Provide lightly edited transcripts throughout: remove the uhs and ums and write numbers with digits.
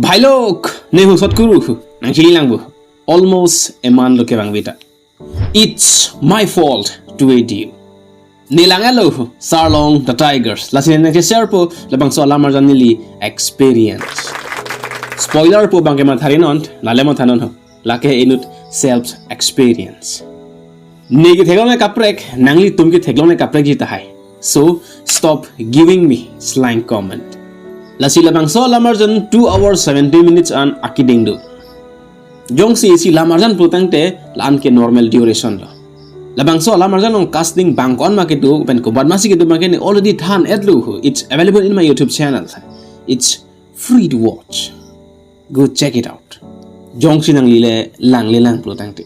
भाई लोग ने हो सतकुरु नंगचिली लांगबो almost a man loke bang bita. It's my fault to aid you. Nilangalo Sarlong the Tiger. Lasin na share po labang so alamar nili experience. Spoiler po bang kemat harinon nalemo thanon ho. Lake inut self experience. Nigi theglone kaprek nangli tumki theglone kaprek jita hai. So stop giving me slang comment. Lasi labang so alamar 2 hours 70 minutes an akiding do. Jong si lamarjan putang te lan ke normal duration lo. Labang so lamarjan on casting bank on market do pen ko badmasi ke do market already than edlu. It's available in my YouTube channel. It's free to watch. Go check it out. Jong si nang lile lang putang te.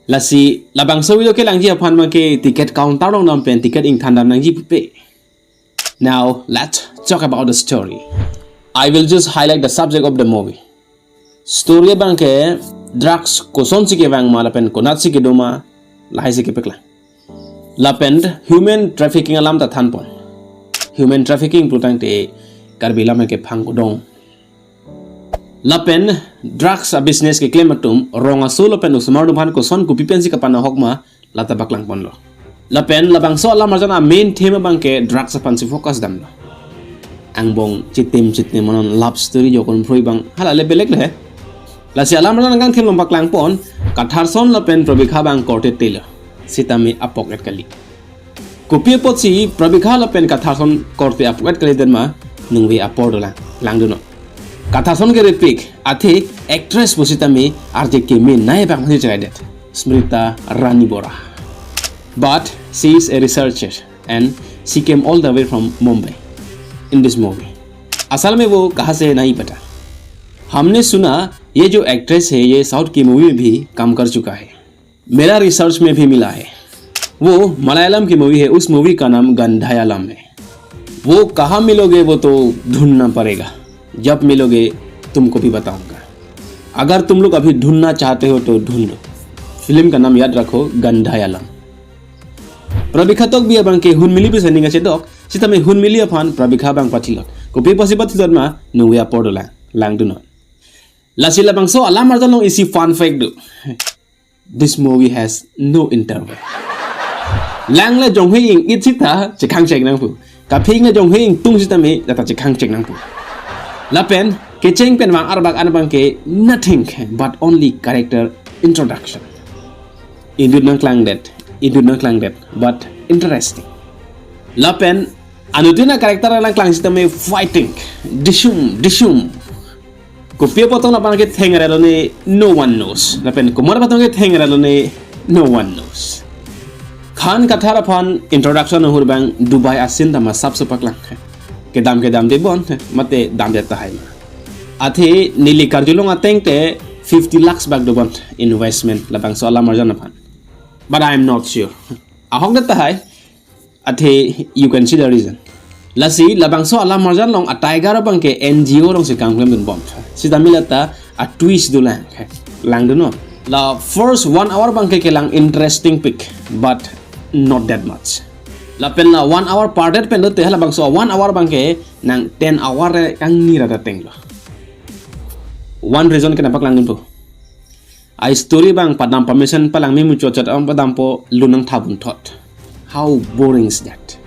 Lasi labang so video ke lang ji apan market ticket counter on nam pen ticket ing thandam nang ji pe. Now let's talk about the story. I will just highlight the subject of the movie. Story bang ke drugs ko son si ke bang malapen ko nat si ke doma lahai si ke pekla lapen human trafficking alam ta thanpon human trafficking prutang te karbila me ke phang ko dong lapen drugs a business ke claim atum ronga so lapen usmar du bhan ko son ku pipen si ka pana hokma lata baklang pon lo lapen labang so alam marjana main theme bang ke drugs a pan si focus dam lo angbong chitne monon love story jokon phroi bang hala le belek le Lasi alam rana ngang thil lompak lang pon kathar son la pen probikha bang korte telo sitami a pocket kali kopie pot si probikha la pen kathar son korte a pocket kali den ma nungwi a pordola lang duno kathar son ke repik athe actress positami arje ke me nai bang ni jaidet Smrita Rani Bora but she is a researcher and she came all the way from Mumbai in this movie असल में वो कहाँ से नहीं पता हमने सुना ये जो एक्ट्रेस है ये साउथ की मूवी में भी काम कर चुका है मेरा रिसर्च में भी मिला है वो मलयालम की मूवी है उस मूवी का नाम गंधायालम है वो कहाँ मिलोगे वो तो ढूंढना पड़ेगा जब मिलोगे तुमको भी बताऊंगा अगर तुम लोग अभी ढूंढना चाहते हो तो ढूंढो फिल्म का नाम याद रखो गंधायालम प्रबिखा तक भी abang ke hun mili bisa ninga cedok sita me hun mili aphan prabikha bang patilot kopi pasipat sidot ma nuya podola lang dunot Lasi labang so alam marjan long isi fun fact do. This movie has no interval. Lang la jong hui ing it sita chekang chek nang pu. Kaping la jong hui ing tung sita me data chekang chek nang pu. Lapen ke cheng pen wang arbak anabang ke nothing but only character introduction. Indut nang klang that but interesting. Lapen anutina character lang klang sita me fighting dishum Kopia potong na panggit hengerelo ni no one knows. Lapen kumara potong ke hengerelo ni no one knows. Khan kathara pan introduction ng hurbang Dubai asin tama sabso paklang. Ke dam de bon mate dam de tahay. Ati nili karjulong ateng te 50 lakhs bag do bon investment labang so alam marjan pan. But I am not sure. Ahong de tahay. Ati you can see the reason. Lasi labang so alam marjan long a tiger bang ke NGO long si kang klem dun bom. Si tamilata a twist do lang do no. La first 1 hour bang ke lang interesting pick but not that much. La pen na 1 hour parted pen do te labang so 1 hour bang ke nang 10 hour kang nira dateng lo. One reason kenapa lang dun po. I story bang padam permission palang mi mucho chat am padam po lunang thabun thot. How boring is that?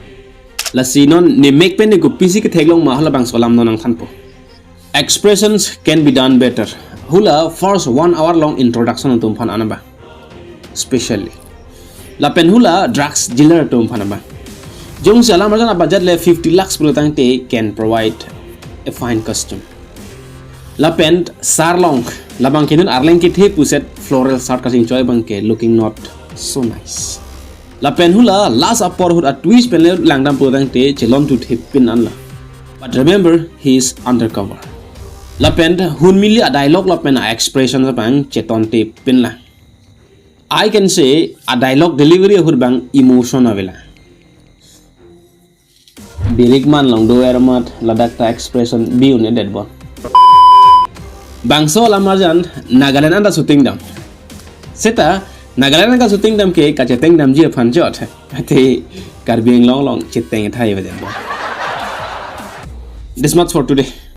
Lasi non ni make pen ko pisi ke theglong ma hala bang solam non ang thanpo expressions can be done better hula first 1 hour long introduction tum phan anaba especially la pen hula drugs dealer tum phan anaba jong sala marjan budget le 50 lakhs protang te can provide a fine costume la pen sarlong labang kinun arleng ke the puset floral shirt kasing choi bang ke looking not so nice La pen hula last upor hut a twist pen langdam putang te chelon tu thip pin anla. But remember he is undercover. La pen hun mili a dialogue la pen a expression sa bang cheton te pin la. I can say a dialogue delivery hut bang emotion avela. Bilik man long do eramat ladak ta expression biun e dead bon. Bang so la marjan Nagaland anda shooting dam. Seta Nagaland ka shooting dam ke kacheteng dam ji phan jot ate karbing long chiteng thai wajan. This much for today.